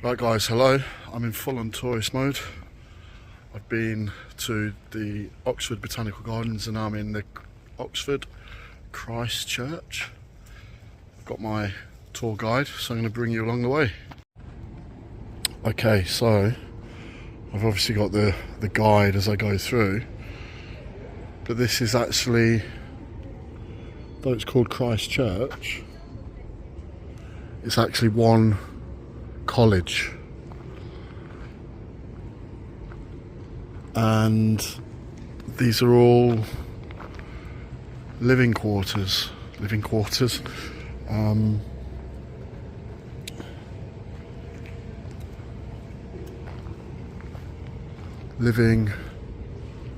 Right guys, hello. I'm in full-on tourist mode. I've been to the Oxford Botanical Gardens and I'm in the Oxford Christ Church. I've got my tour guide, so I'm going to bring you along the way. Okay, so I've obviously got the guide as I go through, but this is actually, though it's called Christ Church, it's actually one college, and these are all living quarters, living,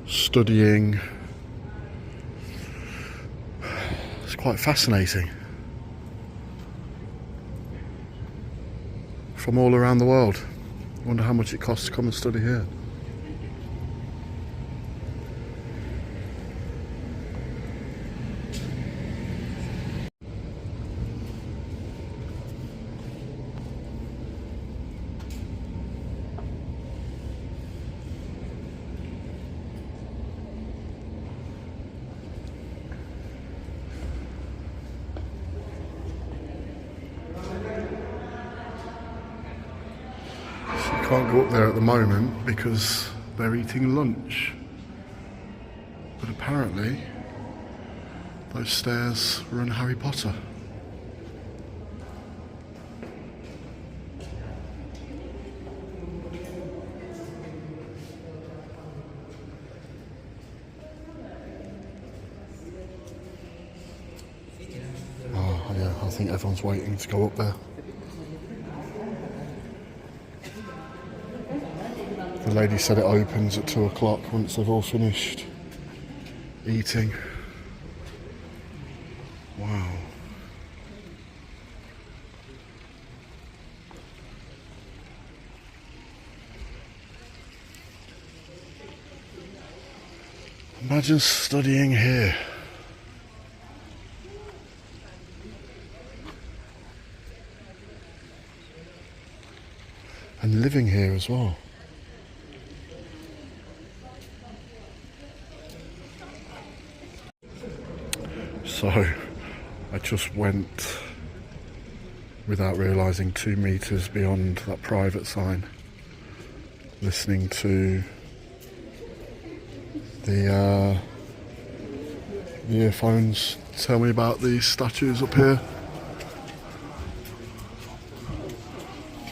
studying. It's quite fascinating. From all around the world. I wonder how much it costs to come and study here. Can't go up there at the moment because they're eating lunch, but apparently those stairs run Harry Potter. Oh yeah, I think everyone's waiting to go up there. The lady said it opens at 2 o'clock once they've all finished eating. Wow. Imagine studying here. And living here as well. So I just went, without realising, 2 metres beyond that private sign, listening to the earphones tell me about these statues up here.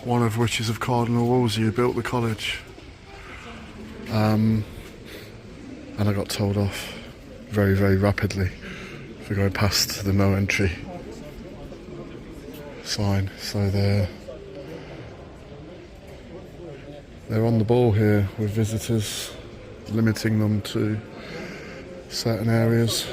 One of which is of Cardinal Wolsey, who built the college. And I got told off very, very rapidly for going past the no entry sign. So they're on the ball here with visitors, limiting them to certain areas.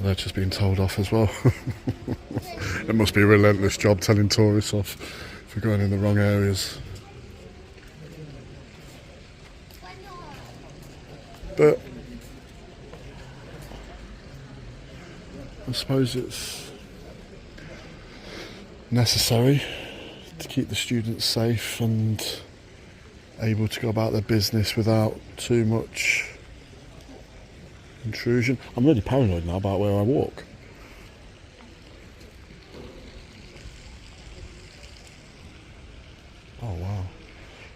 They're just being told off as well. It must be a relentless job telling tourists off for going in the wrong areas. But I suppose it's necessary to keep the students safe and able to go about their business without too much intrusion. I'm really paranoid now about where I walk. Oh wow.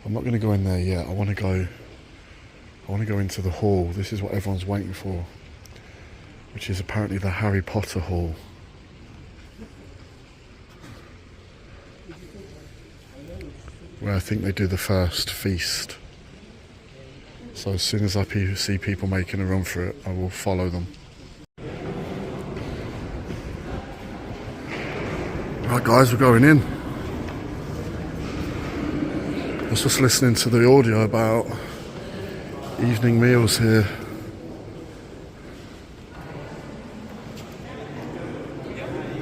I'm not going to go in there yet. I want to go into the hall. This is what everyone's waiting for, which is apparently the Harry Potter hall. Where I think they do the first feast. So as soon as I see people making a run for it, I will follow them. Right guys, we're going in. I was just listening to the audio about evening meals here.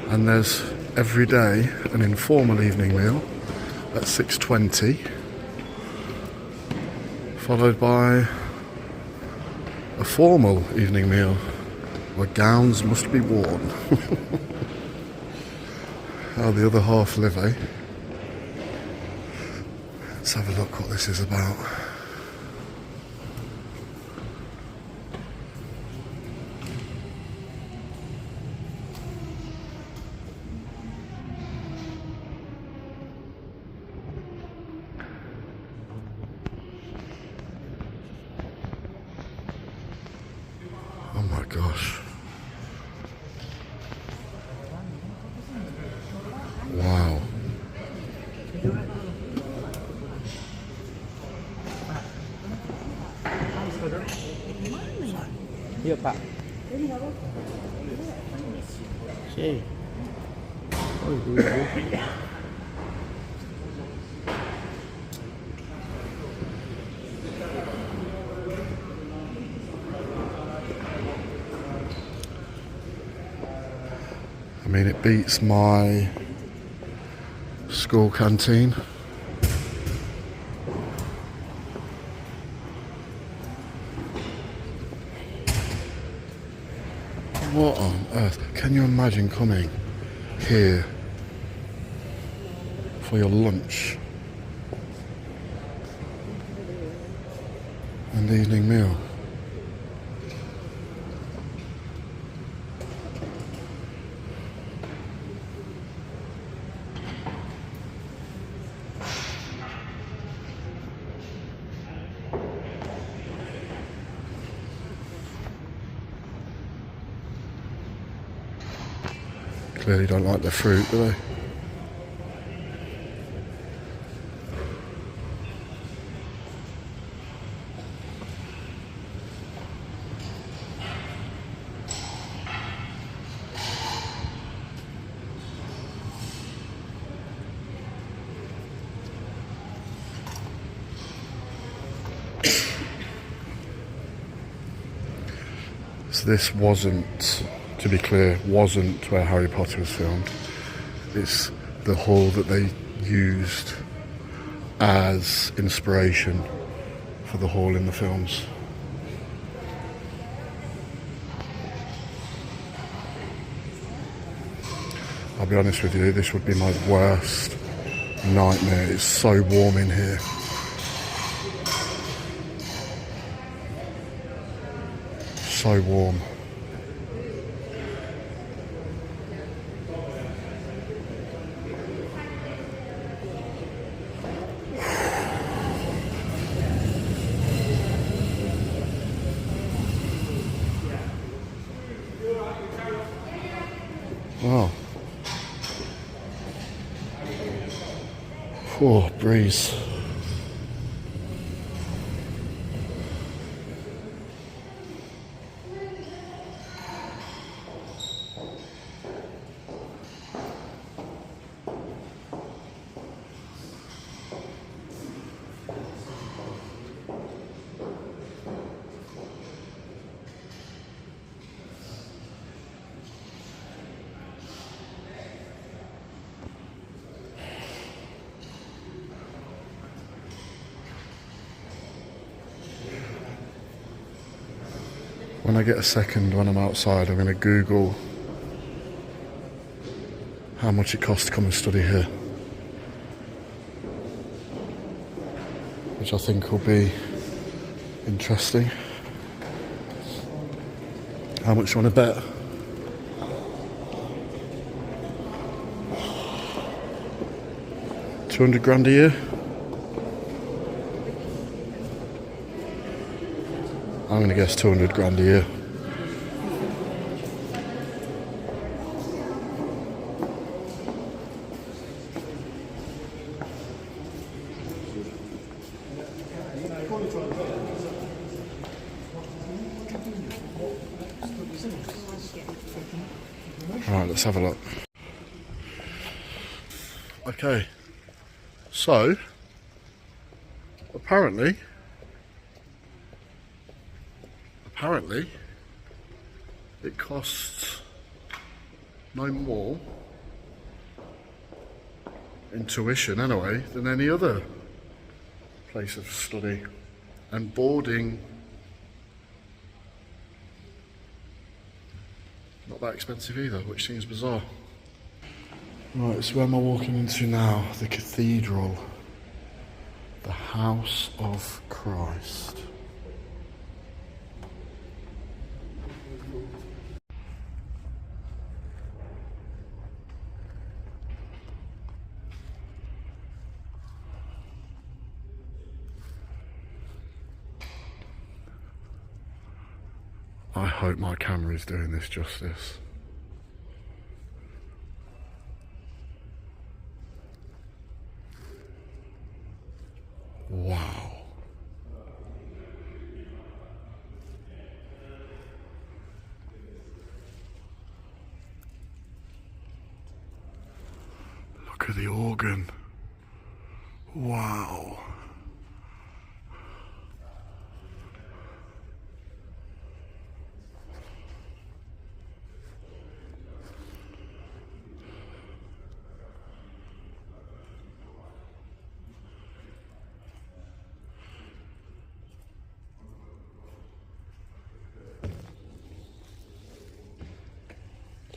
And there's every day an informal evening meal at 6:20. followed by a formal evening meal where gowns must be worn. How the other half live, eh? Let's have a look what this is about. Oh my gosh. Wow. Iya Pak. Si. Oh itu. I mean, it beats my school canteen. What on earth? Can you imagine coming here for your lunch and evening meal? Clearly don't like the fruit, do they? So this wasn't, to be clear, wasn't where Harry Potter was filmed. It's the hall that they used as inspiration for the hall in the films. I'll be honest with you, this would be my worst nightmare. It's so warm in here. So warm. Wow. Oh, breeze. When I get a second when I'm outside, I'm going to Google how much it costs to come and study here, which I think will be interesting. How much do you want to bet? $200,000 a year? I'm going to guess $200,000 a year. Right, let's have a look. Okay, so apparently it costs no more in tuition anyway than any other place of study And boarding, not that expensive either, which seems bizarre. Right, so where am I walking into now? The cathedral. The House of Christ. I hope my camera is doing this justice. Wow. Look at the organ. Wow.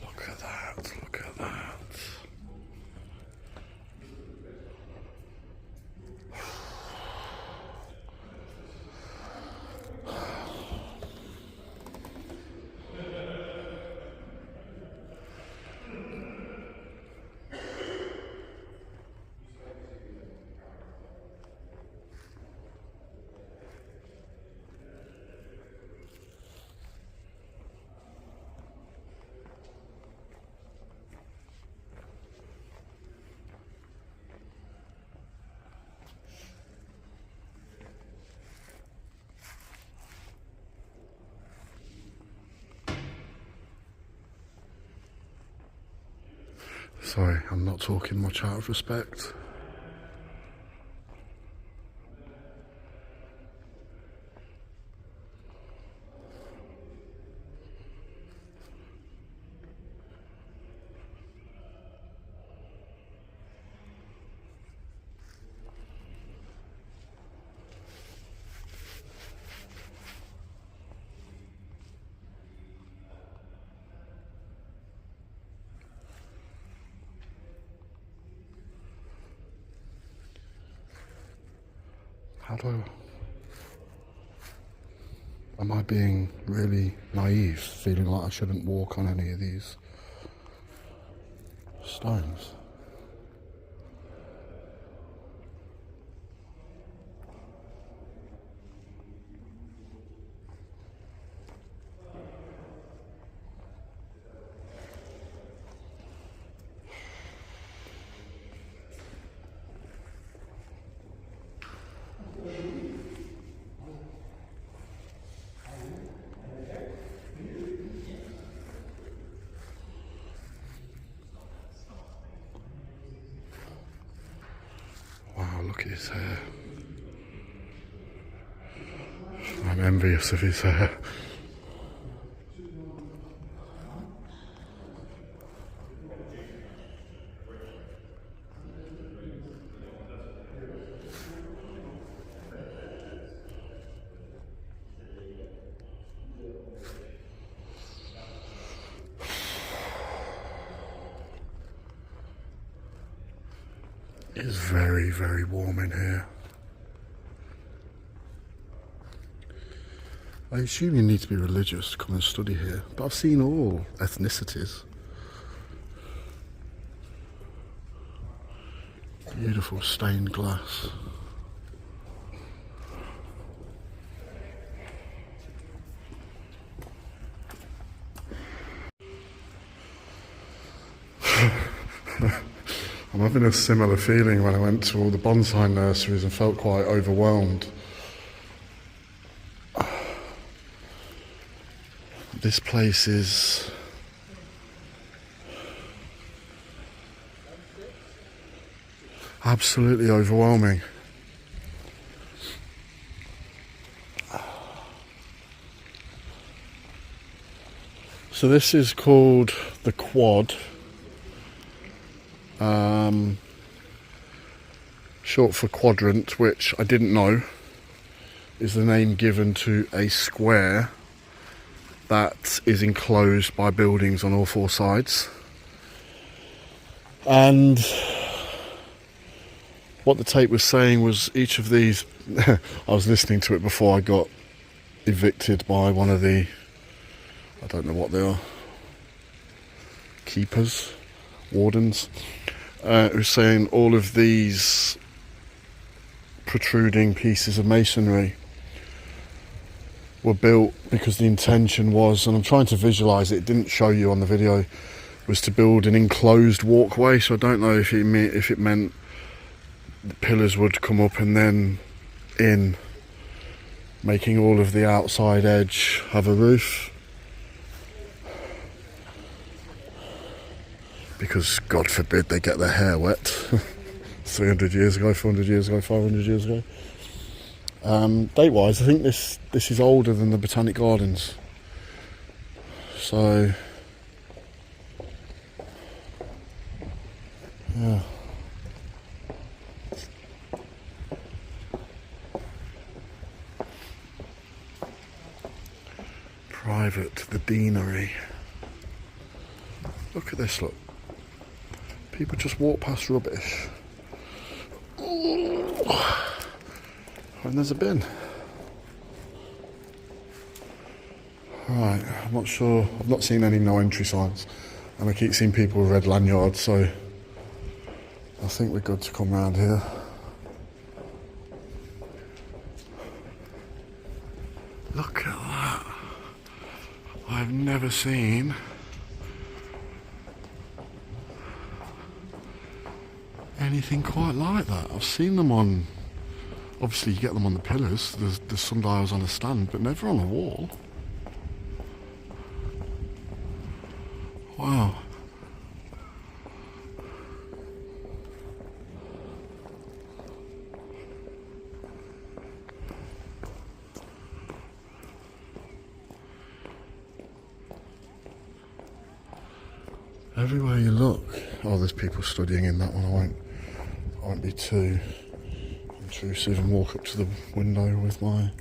Look at that, look at that. Sorry, I'm not talking much out of respect. Am I being really naive, feeling like I shouldn't walk on any of these stones? Look at his hair. I'm envious of his hair. It's very, very warm in here. I assume you need to be religious to come and study here, but I've seen all ethnicities. Beautiful stained glass. I'm having a similar feeling when I went to all the bonsai nurseries and felt quite overwhelmed. This place is absolutely overwhelming. So this is called the Quad. Short for quadrant, which I didn't know. is the name given to a square that is enclosed by buildings on all four sides. And what the tape was saying was each of these, I was listening to it before I got evicted by one of the, I don't know what they are, keepers, wardens. It was saying all of these protruding pieces of masonry were built because the intention was, and I'm trying to visualise it, it didn't show you on the video, was to build an enclosed walkway. So I don't know if it meant the pillars would come up and then in, making all of the outside edge have a roof. Because God forbid they get their hair wet 300 years ago, 400 years ago, 500 years ago. Date-wise, I think this is older than the Botanic Gardens. So, yeah. Private, the deanery. Look at this, look. People just walk past rubbish. And there's a bin. Right, I'm not sure. I've not seen any no entry signs. And I keep seeing people with red lanyards, so I think we're good to come round here. Look at that. I've never seen anything quite like that. I've seen them on, obviously you get them on the pillars, there's sundials on a stand, but never on a wall. Wow. Everywhere you look, oh, there's people studying in that one. I won't be too intrusive and walk up to the window with my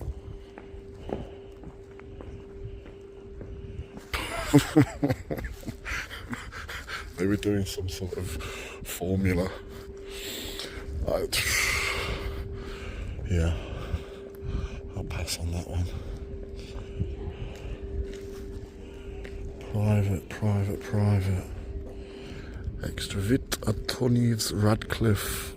they were doing some sort of formula. Yeah, I'll pass on that one. Private. Extravit Antonius Radcliffe.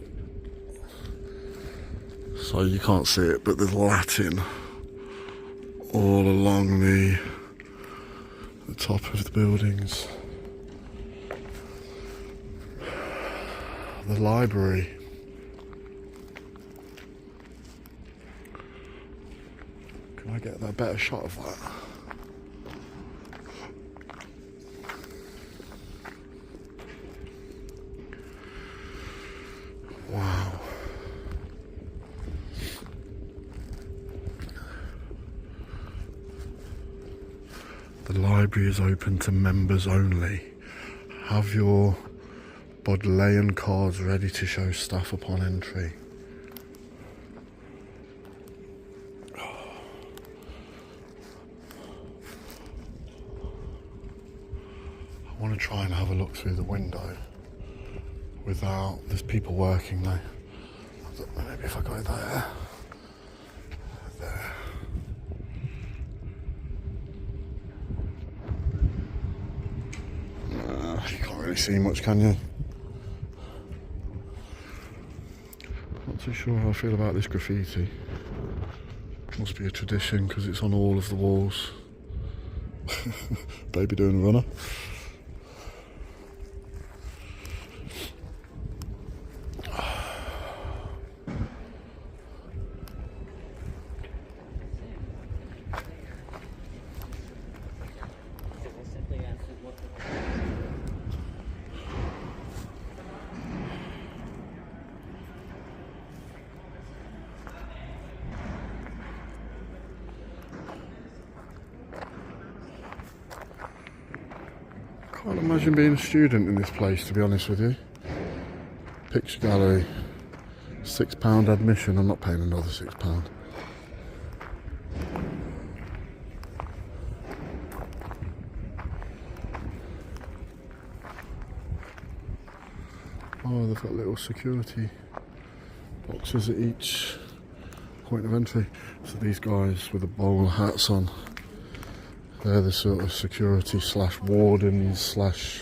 So you can't see it, but there's Latin all along the top of the buildings. The library. Can I get a better shot of that? Wow. The library is open to members only. Have your Bodleian cards ready to show staff upon entry. I want to try and have a look through the window without, there's people working though. Maybe if I go there. You can't really see much, can you? Not too sure how I feel about this graffiti. Must be a tradition because it's on all of the walls. Baby doing a runner. Can't imagine being a student in this place, to be honest with you. Picture gallery, £6 admission. I'm not paying another £6. Oh, they've got little security boxes at each point of entry. So these guys with the bowler hats on, they're the sort of security slash wardens slash,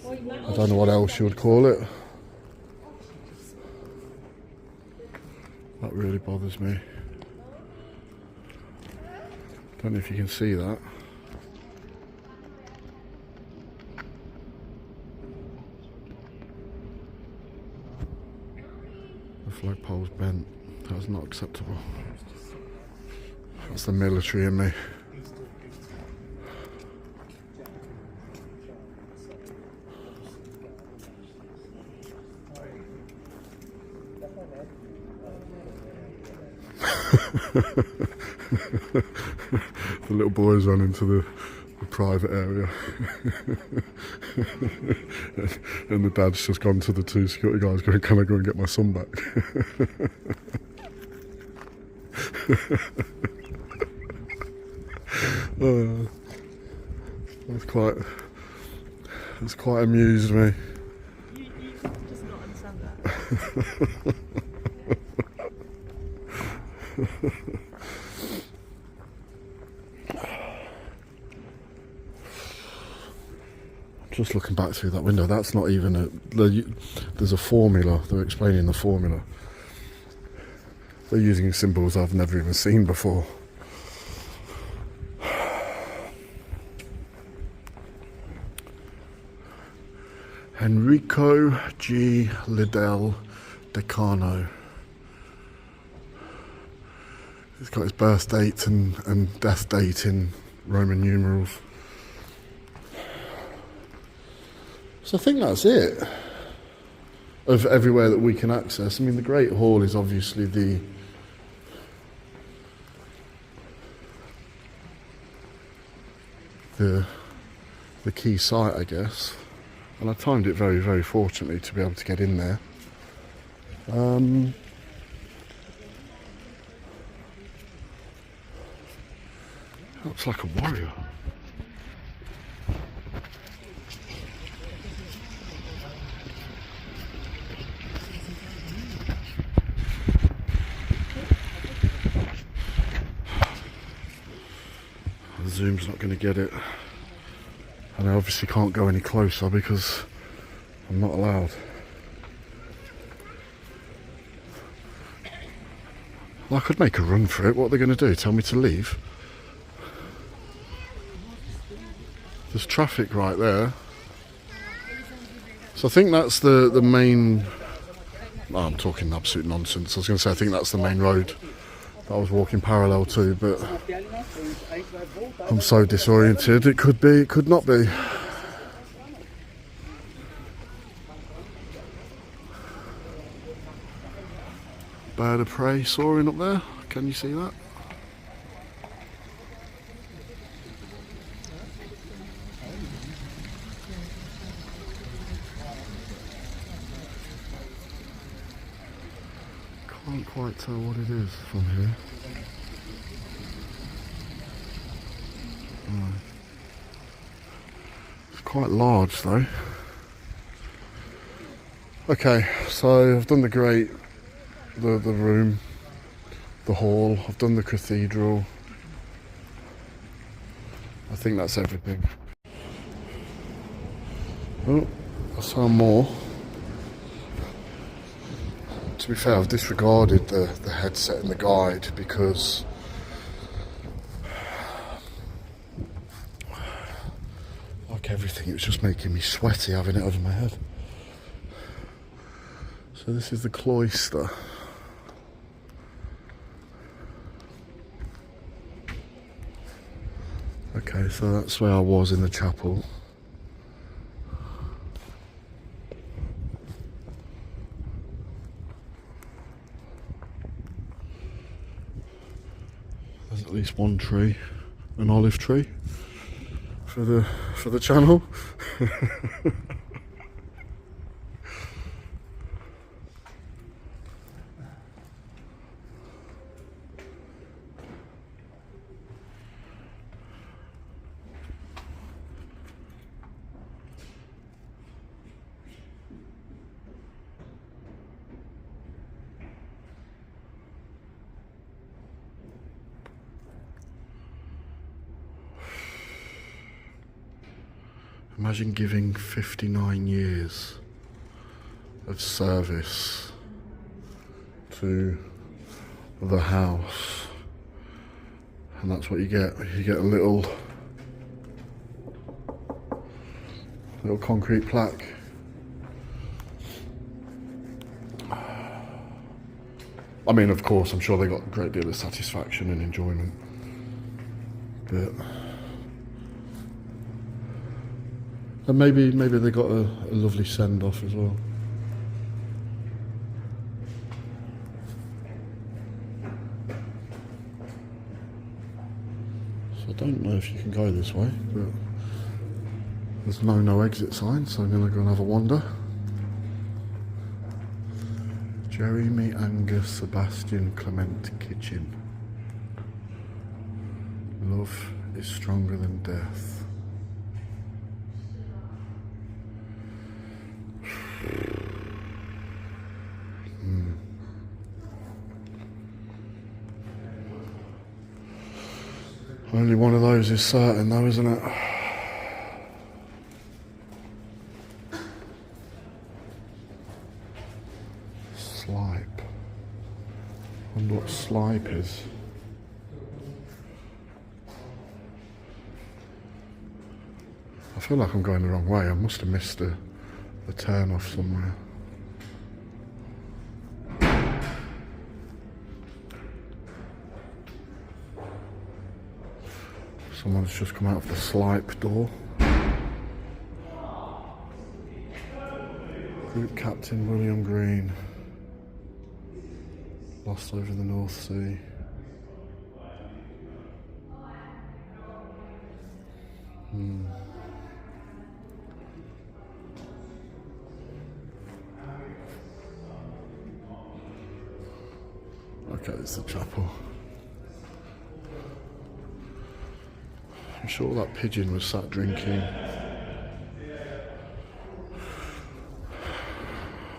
I don't know what else you would call it. That really bothers me. Don't know if you can see that. The flagpole's bent. That's not acceptable. That's the military in me. The little boys run into the private area and the dad's just gone to the two security guys going, can I go and get my son back? That's quite amused me. You just not understand that. Just looking back through that window, that's not even there's a formula. They're explaining the formula. They're using symbols I've never even seen before. Enrico G. Liddell Decano. He's got his birth date and death date in Roman numerals. So I think that's it of everywhere that we can access. I mean, the Great Hall is obviously the key site, I guess. And I timed it very, very fortunately to be able to get in there. Looks like a warrior. The zoom's not going to get it. And I obviously can't go any closer because I'm not allowed. Well, I could make a run for it. What are they going to do? Tell me to leave? There's traffic right there. So I think that's the main... Oh, I'm talking absolute nonsense. I was going to say I think that's the main road that I was walking parallel to, but I'm so disoriented. It could be, it could not be. Bird of prey soaring up there. Can you see that? Can't quite tell what it is from here. It's quite large though. Okay, so I've done the room, the hall, I've done the cathedral. I think that's everything. Oh, I saw more. To be fair, I've disregarded the headset and the guide because like everything, it was just making me sweaty having it over my head. So this is the cloister. Okay, so that's where I was in the chapel. There's at least one tree, an olive tree for the channel. Imagine giving 59 years of service to the house, and that's what you get. You get a little concrete plaque. I mean, of course, I'm sure they got a great deal of satisfaction and enjoyment, but and maybe they got a lovely send off as well. So I don't know if you can go this way, but there's no exit sign, so I'm going to go and have a wander. Jeremy Angus Sebastian Clement Kitchen. Love is stronger than death. Only one of those is certain though, isn't it? Slipe. I wonder what slipe is. I feel like I'm going the wrong way. I must have missed a turn off somewhere. Someone's just come out of the slipe door. Group Captain William Green. Lost over the North Sea. Okay, it's the chapel. I'm sure that pigeon was sat drinking.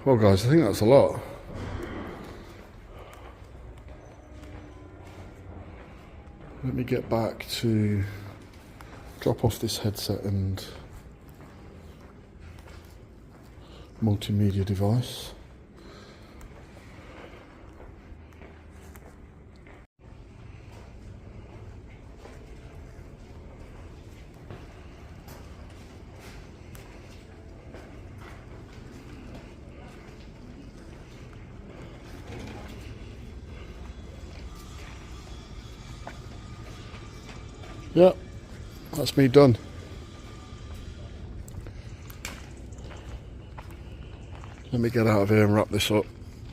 Well guys, I think that's a lot. Let me get back to drop off this headset and multimedia device. Yep, that's me done. Let me get out of here and wrap this up.